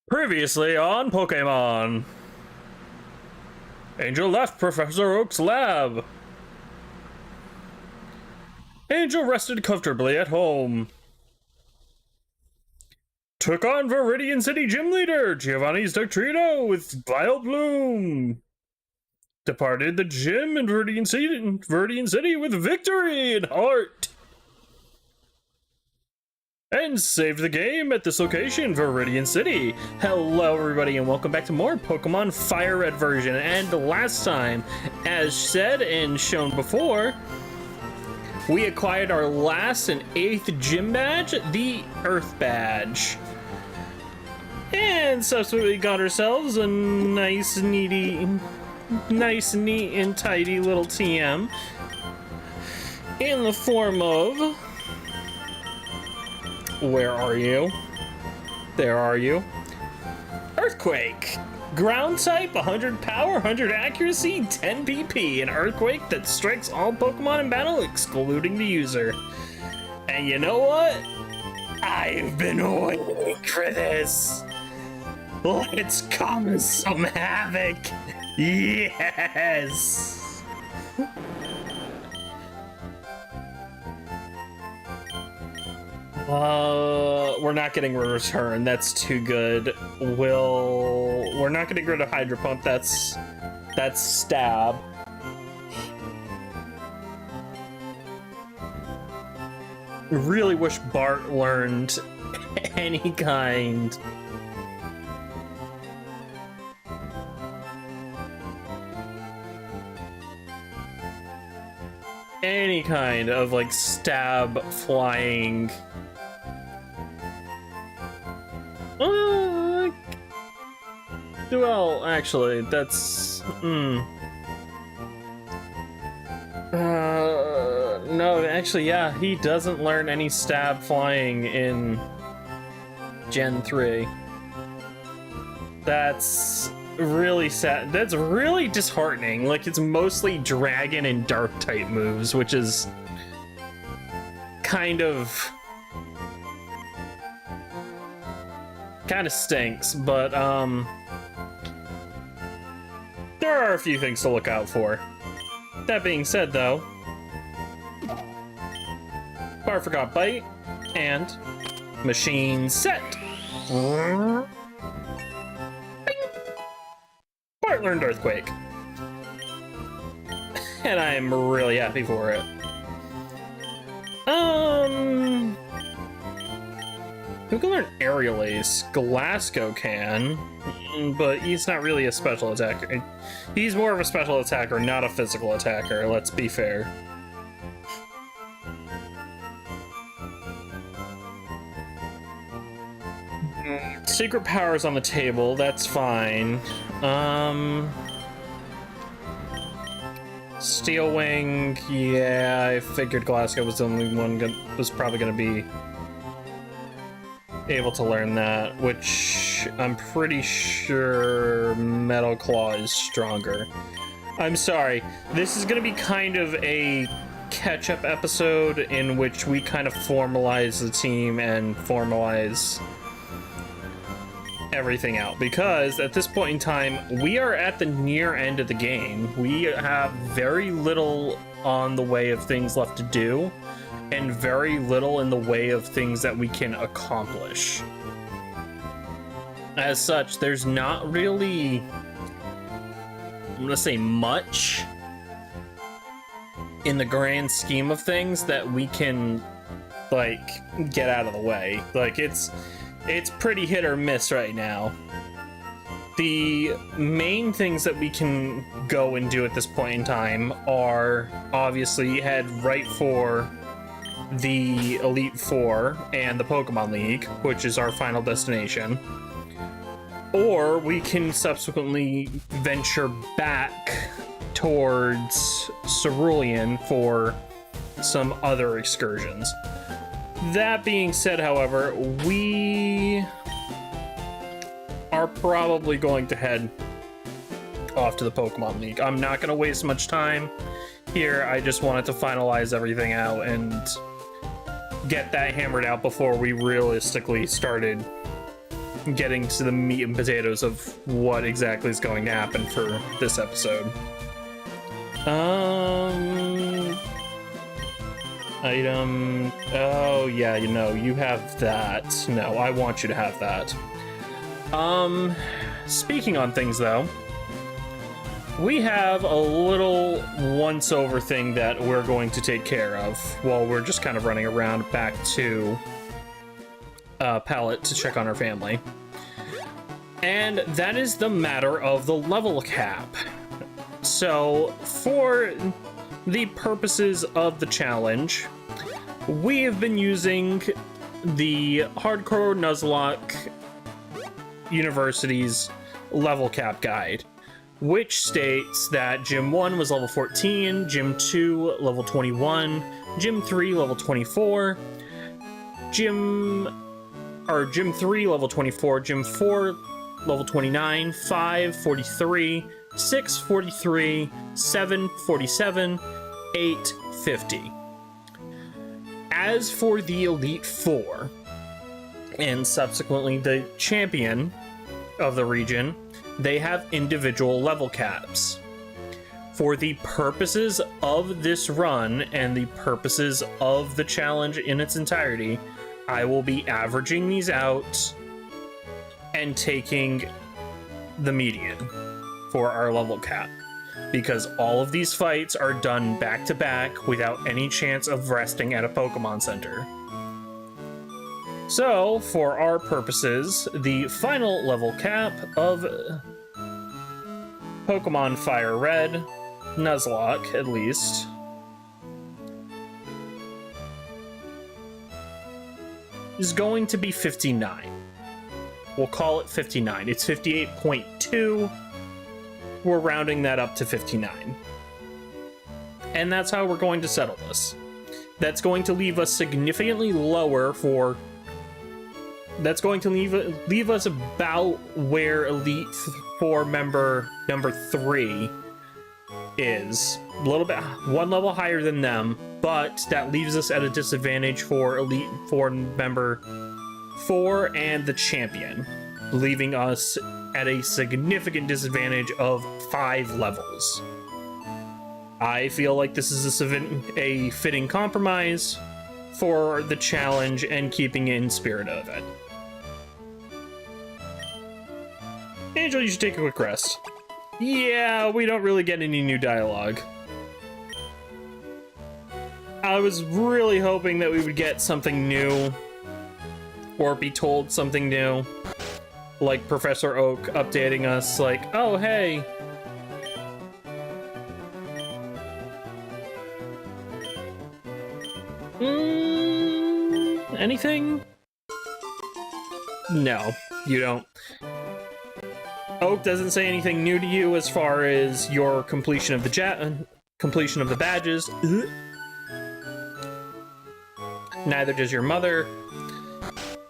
Previously on Pokemon. Angel left Professor Oak's lab. Angel rested comfortably at home. Took on Viridian City gym leader Giovanni's Doctrino with Vileplume. Departed the gym in Viridian City with victory and heart. And saved the game at this location, Viridian City. Hello everybody and welcome back to more Pokemon FireRed version. And last time, as said and shown before, we acquired our last and 8th gym badge, the Earth Badge. And subsequently got ourselves a nice, neat and tidy little TM in the form of... Where are you? There are you. Earthquake. Ground type, 100 power, 100 accuracy, 10 PP. An earthquake that strikes all Pokemon in battle, excluding the user. And you know what? I've been waiting for this. Let's cause some havoc. Yes. We're not getting return. That's too good. We're not getting rid of Hydro Pump. That's stab. Really wish Bart learned any kind of like stab flying. Well, actually, that's... no, actually, yeah, he doesn't learn any stab flying in Gen 3. That's really sad. That's really disheartening. Like, it's mostly Dragon and Dark type moves, which is kind of stinks, but, there are a few things to look out for. That being said, though, Bart forgot Bite, and Machine Set. Bing. Bart learned Earthquake. And I'm really happy for it. Who can learn Aerial Ace? Glasgow can, but he's not really a special attacker. He's more of a special attacker, not a physical attacker, let's be fair. Secret powers on the table, that's fine. Steel Wing, yeah, I figured Glasgow was the only one was probably gonna be able to learn that, which I'm pretty sure Metal Claw is stronger. I'm sorry, this is gonna be kind of a catch-up episode in which we kind of formalize the team and formalize everything out, because at this point in time we are at the near end of the game. We have very little on the way of things left to do, and very little in the way of things that we can accomplish. As such, there's not really, I'm gonna say, much in the grand scheme of things that we can, like, get out of the way. Like, it's pretty hit or miss right now. The main things that we can go and do at this point in time are obviously head right for the Elite Four and the Pokemon League, which is our final destination. Or we can subsequently venture back towards Cerulean for some other excursions. That being said, however, we are probably going to head off to the Pokemon League. I'm not going to waste much time here. I just wanted to finalize everything out and get that hammered out before we realistically started getting to the meat and potatoes of what exactly is going to happen for this episode. Item. Oh, yeah, you know, you have that. No, I want you to have that. Speaking on things, though, we have a little once-over thing that we're going to take care of while we're just kind of running around back to Pallet to check on our family. And that is the matter of the level cap. So, for the purposes of the challenge, we have been using the Hardcore Nuzloke University's level cap guide, which states that Gym 1 was level 14, Gym 2 level 21, Gym 3 level 24, Gym 3 level 24, Gym 4 level 29, 5 43, 6 43, 7 47, 8 50. As for the Elite Four, and subsequently the champion of the region, they have individual level caps. For the purposes of this run and the purposes of the challenge in its entirety, I will be averaging these out and taking the median for our level cap, because all of these fights are done back to back without any chance of resting at a Pokemon Center. So, for our purposes, the final level cap of Pokemon FireRed, Nuzlocke at least, is going to be 59. We'll call it 59. It's 58.2. We're rounding that up to 59. And that's how we're going to settle this. That's going to leave us significantly lower for... That's going to leave us about where Elite Four member number 3 is. A little bit, one level higher than them, but that leaves us at a disadvantage for Elite Four member 4 and the champion, leaving us at a significant disadvantage of 5 levels. I feel like this is a fitting compromise for the challenge and keeping in spirit of it. Angel, you should take a quick rest. Yeah, we don't really get any new dialogue. I was really hoping that we would get something new, or be told something new. Like Professor Oak updating us, like, oh, hey. Anything? No, you don't. Oak doesn't say anything new to you as far as your completion of the badges. Neither does your mother.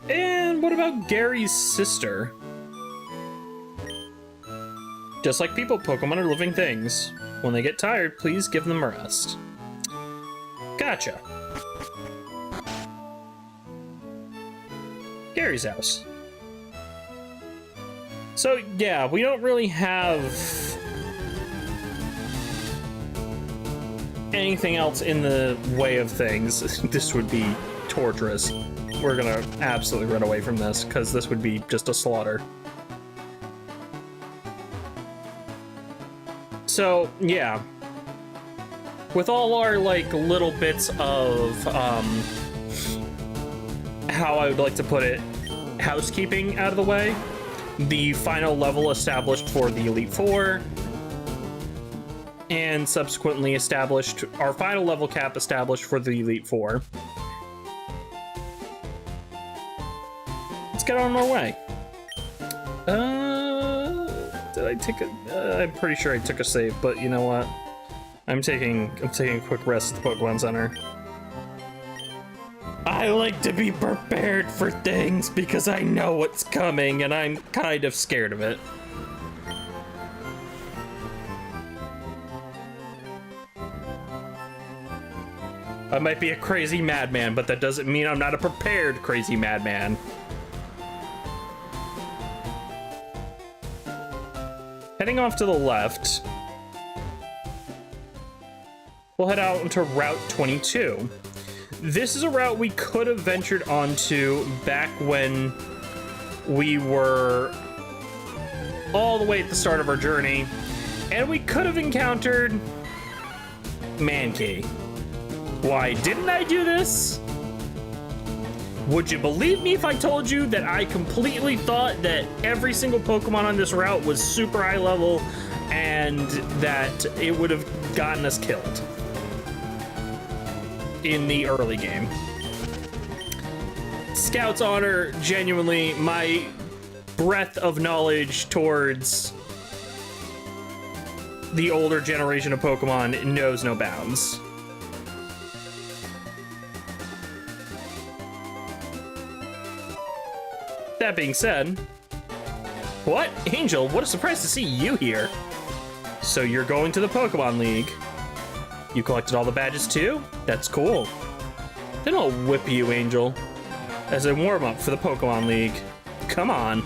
And what about Gary's sister? Just like people, Pokemon are living things. When they get tired, please give them a rest. Gotcha. Gary's house. So, yeah, we don't really have anything else in the way of things. This would be torturous. We're gonna absolutely run away from this, because this would be just a slaughter. So, yeah. With all our, like, little bits of, how I would like to put it, housekeeping out of the way, the final level established for the Elite Four, and subsequently established, our final level cap established for the Elite Four. Let's get on our way. Did I take a... I'm pretty sure I took a save, but you know what? I'm taking a quick rest at the Pokemon Center. I like to be prepared for things because I know what's coming and I'm kind of scared of it. I might be a crazy madman, but that doesn't mean I'm not a prepared crazy madman. Heading off to the left, we'll head out into Route 22. This is a route we could have ventured onto back when we were all the way at the start of our journey, and we could have encountered Mankey. Why didn't I do this? Would you believe me if I told you that I completely thought that every single Pokemon on this route was super high level and that it would have gotten us killed in the early game? Scout's Honor, genuinely, my breadth of knowledge towards the older generation of Pokemon knows no bounds. That being said, what? Angel, what a surprise to see you here. So you're going to the Pokémon League. You collected all the badges too? That's cool. Then I'll whip you, Angel, as a warm-up for the Pokémon League. Come on.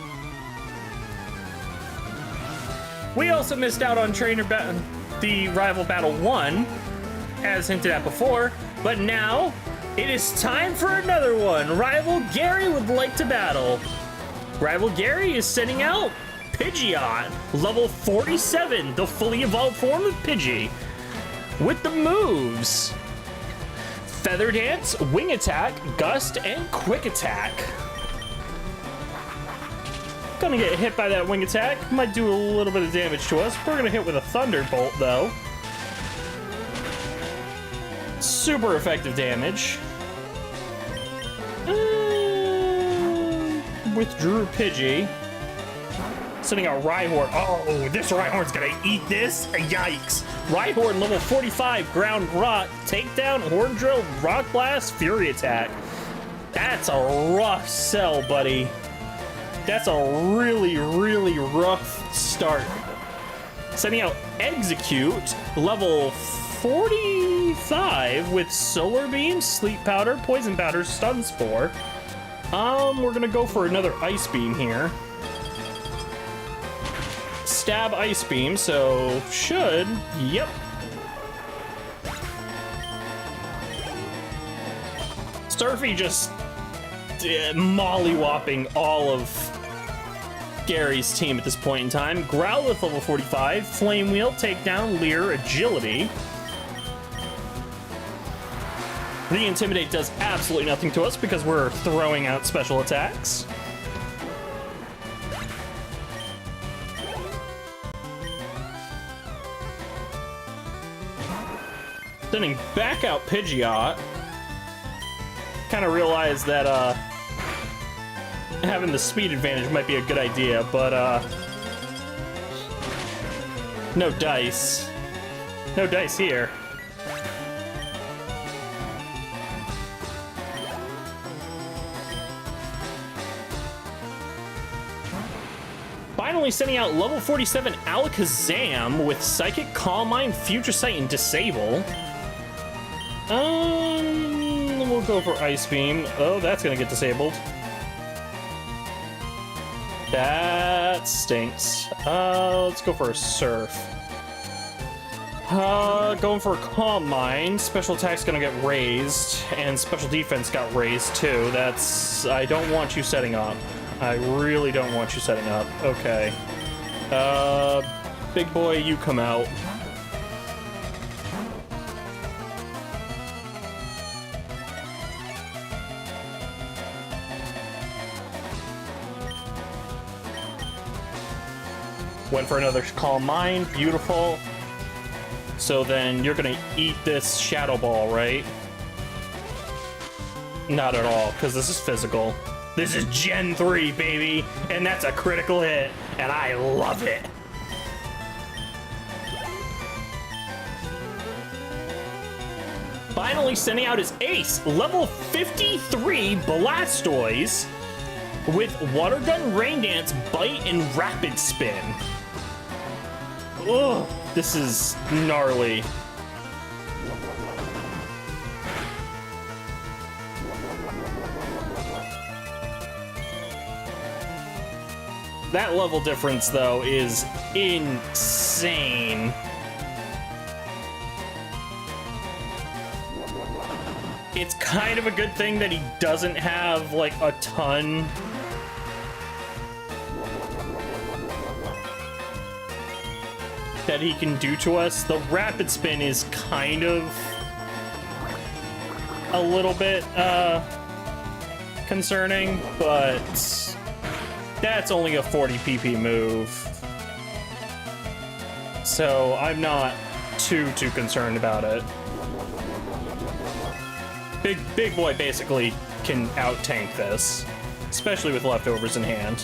We also missed out on the Rival Battle 1, as hinted at before, but now it is time for another one. Rival Gary would like to battle. Rival Gary is sending out Pidgeot, level 47, the fully evolved form of Pidgey, with the moves Feather Dance, Wing Attack, Gust, and Quick Attack. Gonna get hit by that Wing Attack, might do a little bit of damage to us. We're gonna hit with a Thunderbolt though. Super effective damage. Withdrew Pidgey. Sending out Rhyhorn. Oh, this Rhyhorn's gonna eat this? Yikes. Rhyhorn, level 45, Ground Rock, Takedown, Horn Drill, Rock Blast, Fury Attack. That's a rough sell, buddy. That's a really, really rough start. Sending out Execute, level 45, with Solar Beam, Sleep Powder, Poison Powder, Stun Spore. We're gonna go for another Ice Beam here. Stab Ice Beam, so yep. Starfy just molly-whopping all of Gary's team at this point in time. Growlithe level 45, Flame Wheel, Takedown, Leer, Agility. Re-Intimidate does absolutely nothing to us because we're throwing out special attacks. Sending back out Pidgeot. Kind of realized that having the speed advantage might be a good idea, but no dice. No dice here. Finally sending out level 47 Alakazam with Psychic, Calm Mind, Future Sight, and Disable. We'll go for Ice Beam. Oh, that's gonna get disabled. That stinks. Let's go for a Surf. Going for a Calm Mind. Special attack's gonna get raised, and special defense got raised too. I don't want you setting up. I really don't want you setting up. Okay. Big boy, you come out. Went for another Calm Mind. Beautiful. So then you're gonna eat this Shadow Ball, right? Not at all, because this is physical. This is Gen 3, baby, and that's a critical hit, and I love it. Finally sending out his ace, level 53 Blastoise with Water Gun, Rain Dance, Bite, and Rapid Spin. Ugh, this is gnarly. That level difference, though, is insane. It's kind of a good thing that he doesn't have, like, a ton that he can do to us. The rapid spin is kind of a little bit, concerning, but that's only a 40 PP move. So I'm not too concerned about it. Big boy basically can out-tank this, especially with leftovers in hand.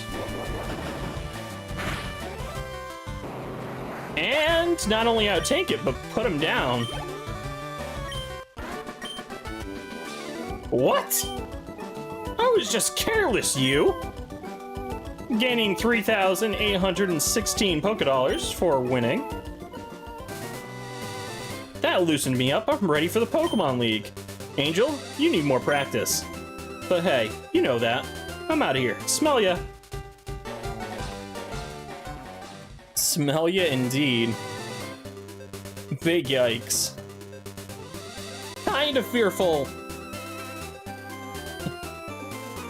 And not only out-tank it, but put him down. What? I was just careless, you! Gaining 3,816 Pokédollars for winning. That loosened me up. I'm ready for the Pokémon League. Angel, you need more practice. But hey, you know that. I'm out of here. Smell ya. Smell ya indeed. Big yikes. Kind of fearful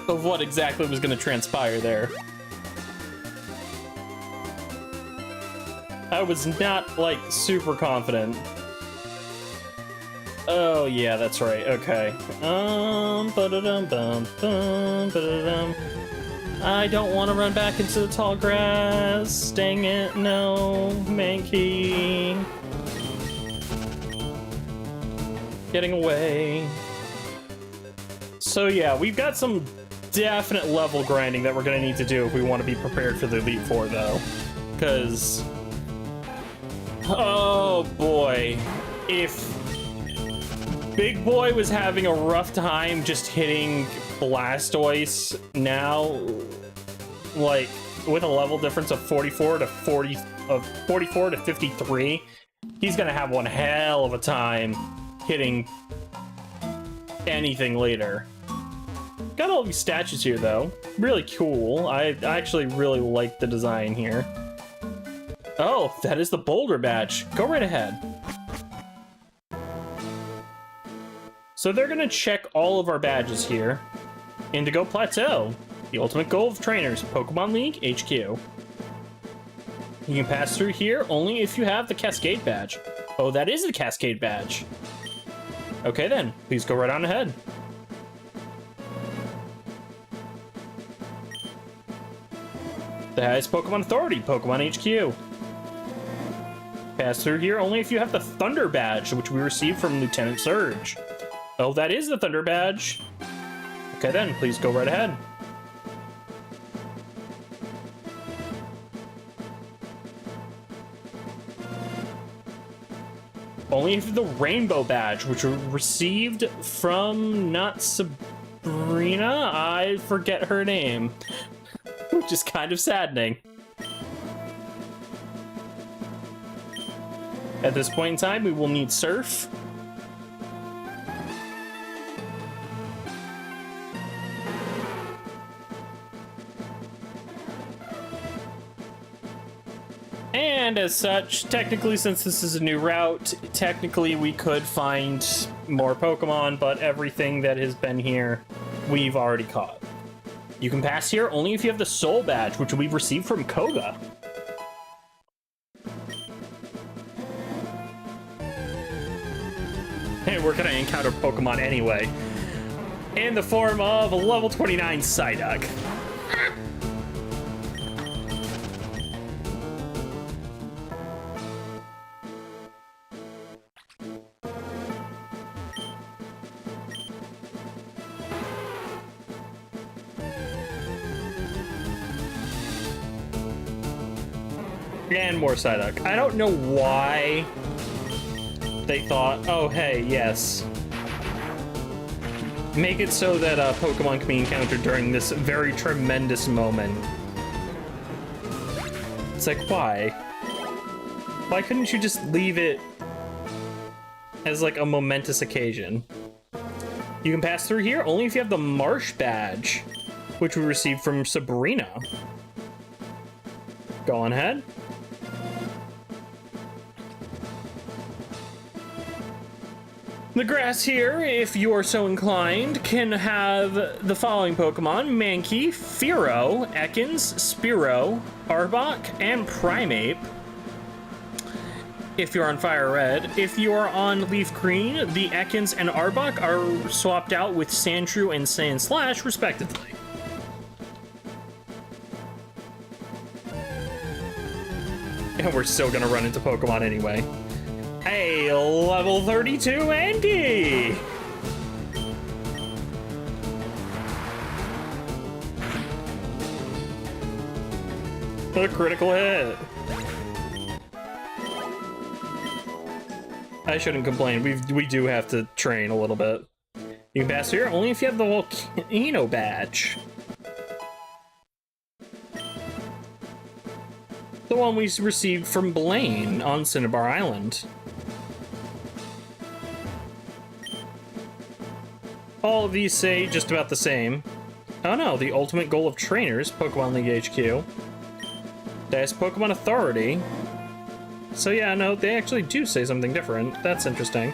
of what exactly was going to transpire there. I was not, like, super confident. Oh, yeah, that's right. Okay. I don't want to run back into the tall grass. Dang it, no, Mankey. Getting away. So yeah, we've got some definite level grinding that we're gonna need to do if we want to be prepared for the Elite Four, though. Because, oh boy, if Big Boy was having a rough time just hitting Blastoise now, like with a level difference of 44 to 53, he's gonna have one hell of a time hitting anything later. Got all these statues here though, really cool. I actually really like the design here. Oh, that is the Boulder badge. Go right ahead. So they're gonna check all of our badges here. Indigo Plateau, the ultimate goal of trainers, Pokemon League HQ. You can pass through here only if you have the Cascade badge. Oh, that is the Cascade badge. Okay then, please go right on ahead. The highest Pokemon Authority, Pokemon HQ. Pass through here only if you have the Thunder badge, which we received from Lieutenant Surge. Oh, that is the Thunder badge. Okay then, please go right ahead. Only if the Rainbow badge, which we received from not Sabrina, I forget her name, which is kind of saddening. At this point in time, we will need Surf. And as such, technically, since this is a new route, technically we could find more Pokemon, but everything that has been here, we've already caught. You can pass here only if you have the Soul badge, which we've received from Koga. And we're gonna encounter Pokemon anyway, in the form of a level 29 Psyduck. And more Psyduck. I don't know why they thought, oh hey, yes, make it so that Pokemon can be encountered during this very tremendous moment. It's like, why? Why couldn't you just leave it as like a momentous occasion? You can pass through here only if you have the Marsh badge, which we received from Sabrina. go on ahead. The grass here, if you are so inclined, can have the following Pokemon: Mankey, Fearow, Ekans, Spearow, Arbok, and Primeape. If you're on FireRed. If you are on Leaf Green, the Ekans and Arbok are swapped out with Sandshrew and Sandslash, respectively. And we're still gonna run into Pokemon anyway. Hey, level 32 Andy! A critical hit. I shouldn't complain. We do have to train a little bit. You can pass here only if you have the Volcano badge. The one we received from Blaine on Cinnabar Island. All of these say just about the same. Oh no, the ultimate goal of trainers, Pokémon League HQ. That's Pokemon Authority. So yeah, no, they actually do say something different. That's interesting.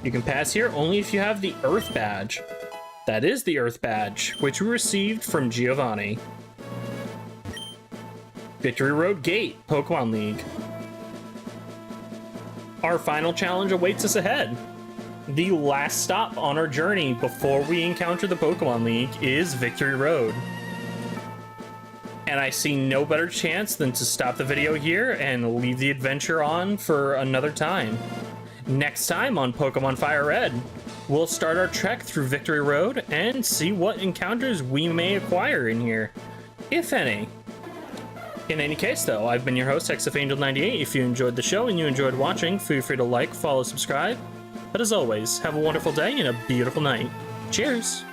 You can pass here only if you have the Earth badge. That is the Earth badge, which we received from Giovanni. Victory Road Gate, Pokemon League. Our final challenge awaits us ahead. The last stop on our journey before we encounter the Pokemon League is Victory Road. And I see no better chance than to stop the video here and leave the adventure on for another time. Next time on Pokemon FireRed, we'll start our trek through Victory Road and see what encounters we may acquire in here, if any. In any case, though, I've been your host, XFAngel98. If you enjoyed the show and you enjoyed watching, feel free to like, follow, subscribe. But as always, have a wonderful day and a beautiful night. Cheers!